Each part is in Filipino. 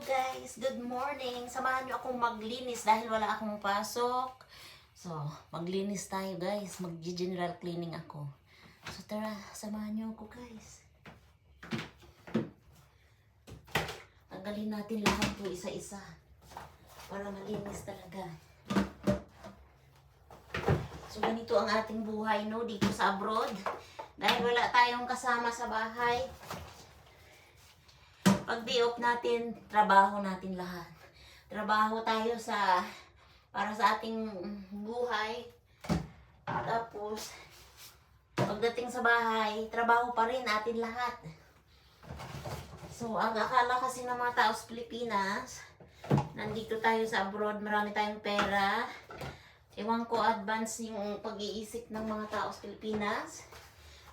guys, good morning. Samahan niyo akong maglinis dahil wala akong pasok. So, maglinis tayo guys. Mag-general cleaning ako. So tara, samahan niyo ako guys. Tanggalin natin lahat po isa-isa para malinis talaga. So ganito ang ating buhay no dito sa abroad. Dahil wala tayong kasama sa bahay. Pag day off natin, trabaho natin lahat. Trabaho tayo para sa ating buhay. Tapos, pagdating sa bahay, trabaho pa rin natin lahat. So, ang akala kasi ng mga tao sa Pilipinas, nandito tayo sa abroad, marami tayong pera. Ewan ko advance yung pag-iisip ng mga tao sa Pilipinas.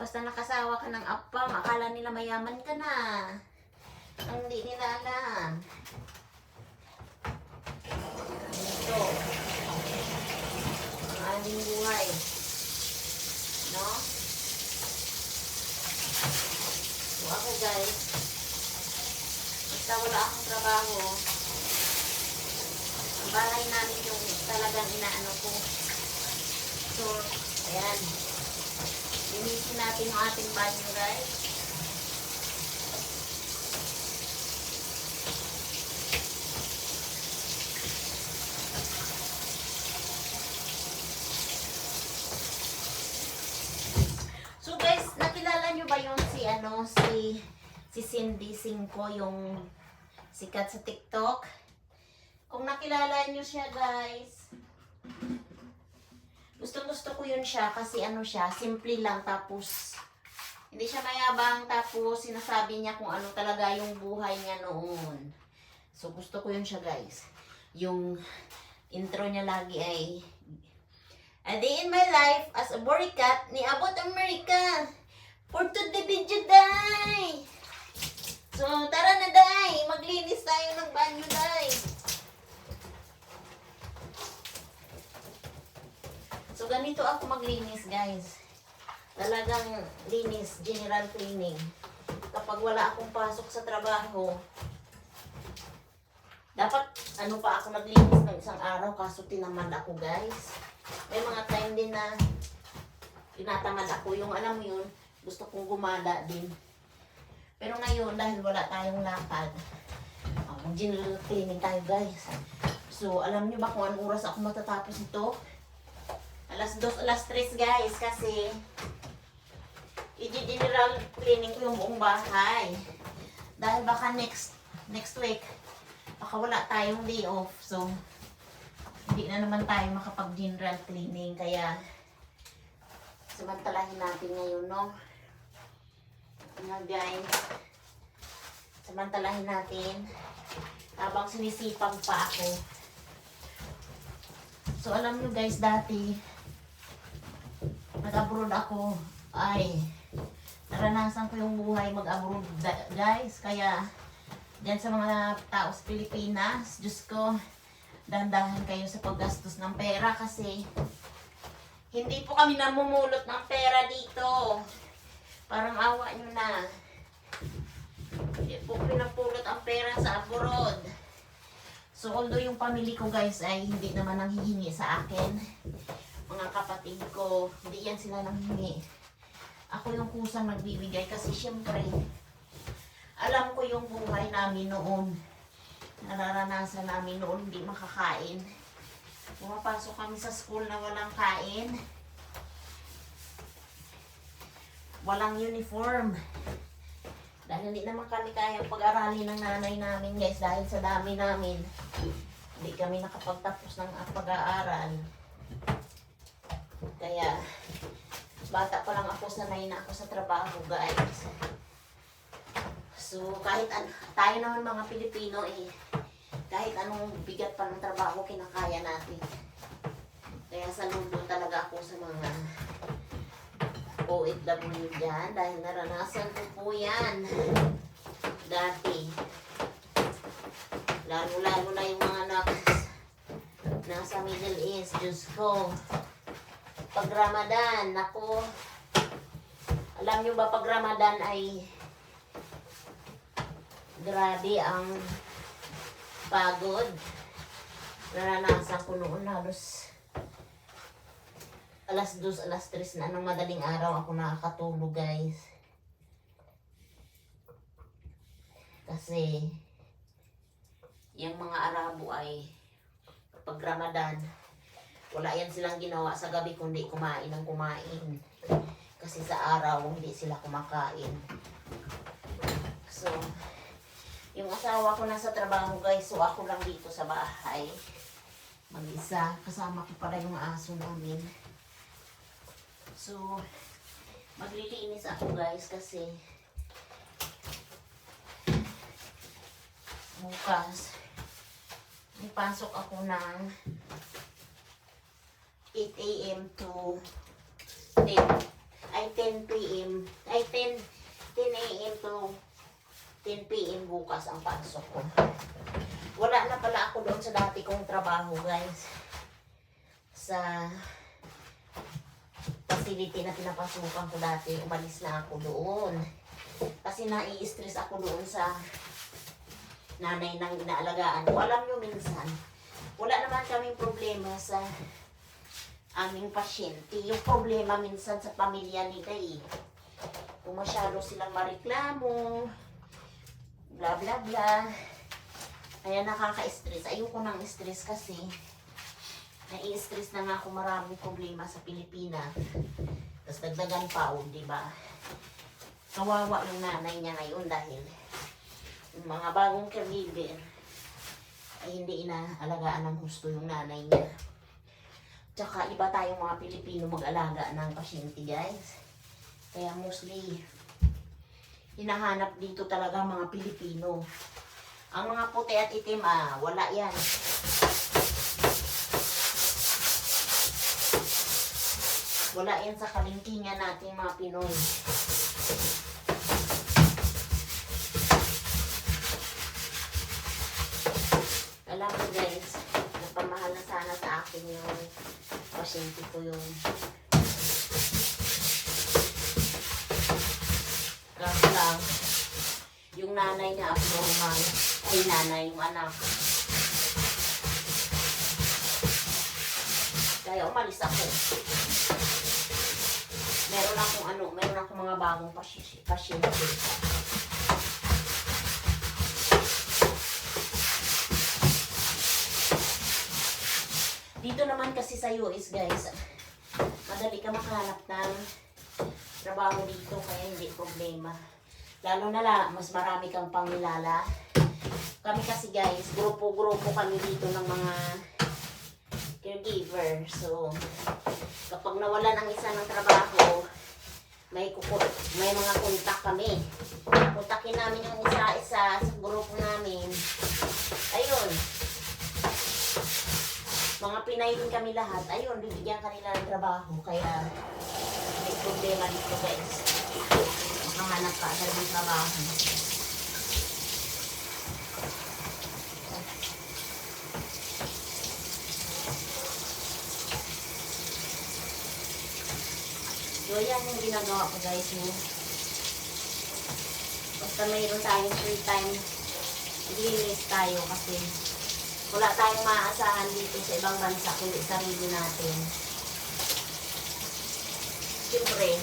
Basta nakasawa ka ng apam, akala nila mayaman ka na. Ang hindi nila alam. Ito. Ang aming buhay. No? So ako guys, basta wala akong trabaho, ang bahay namin yung talagang inaano ko. So, ayan. Linisin natin yung ating banyo guys. Ba yung si Cindy Cinco, yung sikat sa TikTok? Kung nakilala nyo siya guys, gusto ko yun siya kasi ano siya, simple lang, tapos hindi siya mayabang, tapos sinasabi niya kung ano talaga yung buhay niya noon. So gusto ko yun siya guys. Yung intro niya lagi ay A day in my life as a boricat ni Abot America. For today video, day! So, tara na, day! Maglinis tayo ng banyo, day! So, ganito ako maglinis, guys. Talagang linis, general cleaning. Kapag wala akong pasok sa trabaho, dapat, ano pa ako naglinis ng isang araw, kaso tinamad ako, guys. May mga time din na tinatamad ako. Yung alam mo yun, gusto kong gumala din. Pero ngayon, dahil wala tayong lakad, mag-general cleaning tayo guys. So, alam nyo ba kung anong oras ako matatapos ito? Alas 2, alas 3 guys. Kasi, i-general cleaning ko yung buong bahay. Dahil baka next week, baka wala tayong day off. So, hindi na naman tayo makapag-general cleaning. Kaya, samantalahin natin ngayon, no? Mga guys, samantalahin natin habang sinisipag pa ako. So alam nyo guys, dati nag-abroad ako, ay naranasan ko yung buhay mag-abroad guys. Kaya dyan sa mga tao sa Pilipinas, Diyos ko, dahan-dahan kayo sa paggastos ng pera kasi hindi po kami namumulot ng pera dito. Parang awa nyo na. Hindi po pinapulot ang pera sa abroad. So, although yung family ko guys ay hindi naman nanghihingi sa akin. Mga kapatid ko, hindi yan sila nanghihingi. Ako yung kusang nagbibigay kasi syempre, alam ko yung buhay namin noon. Nararanasan namin noon hindi makakain. Pumapasok kami sa school na walang kain. Walang uniform. Dahil hindi naman kami kayang pag-aralin ng nanay namin guys. Dahil sa dami namin, hindi kami nakapagtapos ng pag-aaral. Kaya, bata pa lang ako, sanay na ako sa trabaho guys. So, kahit tayo naman mga Pilipino kahit anong bigat pa ng trabaho, kinakaya natin. Kaya saludo talaga ako sa mga OFW dyan dahil naranasan ko po yan dati. Lalo na yung mga nasa Middle East. Diyos ko, pag Ramadan, ako, alam nyo ba pag Ramadan ay grabe ang pagod. Naranasan ko noon halos alas 2, alas 3 na ng madaling araw ako nakakatulog guys. Kasi yung mga Arabo ay pag Ramadan, wala yan silang ginawa sa gabi kundi kumain ng kumain. Kasi sa araw hindi sila kumakain. So, yung asawa ko nasa trabaho guys, so ako lang dito sa bahay. Mag-isa, kasama ko pala yung aso namin. So, maglilinis ako guys kasi bukas ipasok ako ng 8 a.m. to 10 p.m. 10 a.m. to 10 p.m. bukas ang pasok ko. Wala na pala ako doon sa dati kong trabaho guys. Sa facility na pinapasukan ko dati, umalis na ako doon. Kasi nai-stress ako doon sa nanay nang inaalagaan ko. Alam nyo minsan, wala naman kaming problema sa aming pasyente. Yung problema minsan sa pamilya nila eh. Kung masyado silang mareklamo, bla bla bla. Kaya nakaka-stress. Ayoko nang stress kasi nai-stress na nga ako, maraming problema sa Pilipinas. Tapos dagdagan pa o, diba? Kawawa yung nanay niya ngayon dahil yung mga bagong caregiver ay hindi inaalagaan ng gusto yung nanay niya. Tsaka iba tayong mga Pilipino mag-alaga ng pasyente guys. Kaya mostly hinahanap dito talaga mga Pilipino. Ang mga puti at itim, wala yan. Wala yan sa kalingkingan natin mga Pinoy. Alam ko guys, napamahal na sana sa akin yung pasyente ko yung kaso lang yung nanay niya abnormal. Ay nanay, yung anak. Kaya umalis ako. Meron akong mga bagong pasyente. Dito naman kasi sa US guys, madali ka makahanap ng trabaho dito kaya hindi problema. Lalo na lang, mas marami kang pangilala. Kami kasi guys, grupo-grupo kami dito ng mga caregiver. So, kapag nawalan ang isa ng trabaho, may mga kontak kami. Kontakin namin yung isa-isa sa grupo namin. Ayun. Mga Pinay din kami lahat. Ayun, bibigyan kanila ng trabaho. Kaya, may problema dito guys. Makahanap ka agad ng trabaho. So, yan yung ginagawa ko guys. Basta mayroon tayong free time, maglinis tayo kasi wala tayong maaasahan dito sa ibang bansa kundi sarili natin. Siyempre,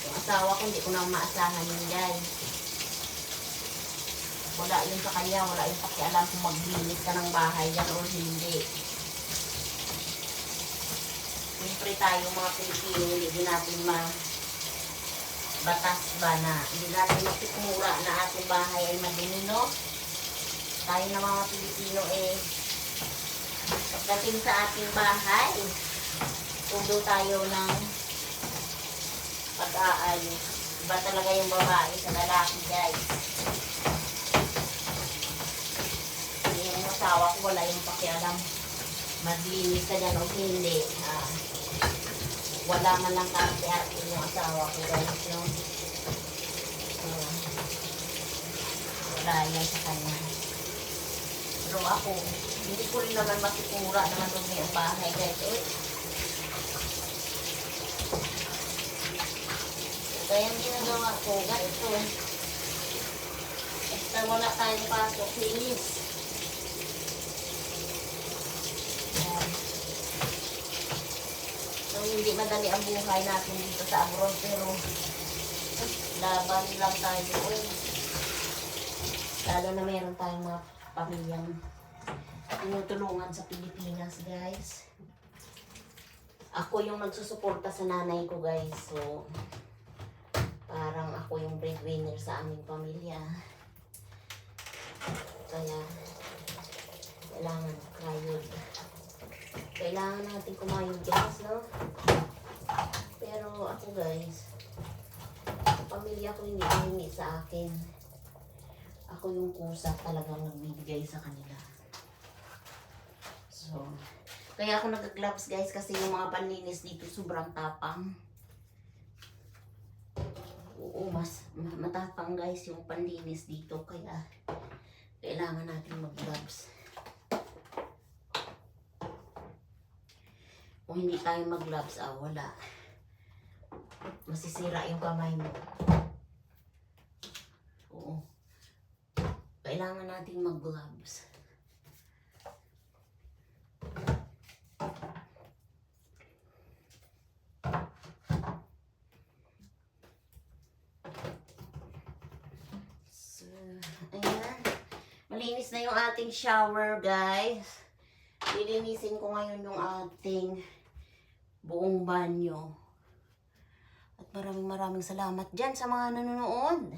yung asawa ko hindi ko na maasahan yun guys. Wala yun sa kanya, wala yung pakialam kung maglinis ka ng bahay yan o hindi. Siyempre tayo mga Pilipino, hindi din natin batas ba na hindi natin mapikumura na ating bahay ay madumi, no? Tayo na mga Pilipino pagdating sa ating bahay, tudo tayo ng pag-aayos. Iba talaga yung babae sa lalaki guys. Yung asawa ko wala yung pakialam. Maglinis ka dyan o hindi. Wala man lang karte-arte yung asawa ko guys. No? Wala yan sa kanya. Pero ako, hindi ko rin naman masikura naman doon yung bahay guys. Kaya yung ginagawa ko, ganito. Basta wala tayong pasok, linis. hindi madali ang buhay natin dito sa abroad, pero laban lang tayo. Lalo na meron tayong mga pamilyang tinutulungan sa Pilipinas, guys. Ako yung nagsusuporta sa nanay ko, guys. So, parang ako yung breadwinner sa aming pamilya. Kaya, kailangan kayod. Kailangan natin kumayod, guys, no? Pero ako, guys, pamilya ko hindi humingi sa akin. Ako yung kusa talagang nagbibigay sa kanila. So, kaya ako nag-gloves, guys, kasi yung mga panlinis dito sobrang tapang. Oo, mas matapang, guys, yung panlinis dito. Kaya, kailangan natin mag-gloves. Kung hindi tayo mag-gloves, wala. Masisira yung kamay mo. Oo. Kailangan natin mag-gloves. So, ayan. Malinis na yung ating shower, guys. Lilinisin ko ngayon yung ating buong banyo. At maraming salamat dyan sa mga nanonood.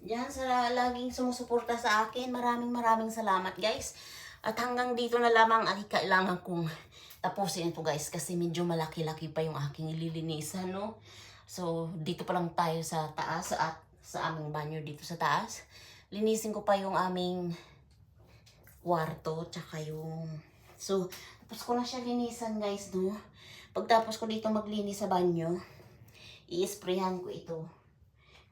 Diyan sa laging sumusuporta sa akin. Maraming salamat, guys. At hanggang dito na lamang ay kailangan kong tapusin ito, guys. Kasi medyo malaki-laki pa yung aking ililinisan, no? So, dito pa lang tayo sa taas at sa aming banyo dito sa taas. Linisin ko pa yung aming kwarto, tsaka yung... So, tapos ko na siya linisan, guys, no? Pagtapos ko dito maglinis sa banyo, i-sprayhan ko ito.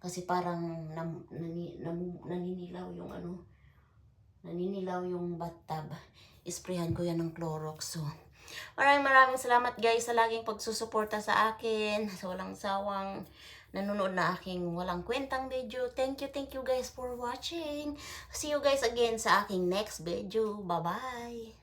Kasi parang naninilaw yung naninilaw yung bathtub. Isprayhan ko yan ng Clorox. So, maraming salamat, guys, sa laging pagsusuporta sa akin. Sa walang sawang nanonood na aking walang kwentang video. Thank you guys for watching. See you guys again sa aking next video. Bye-bye!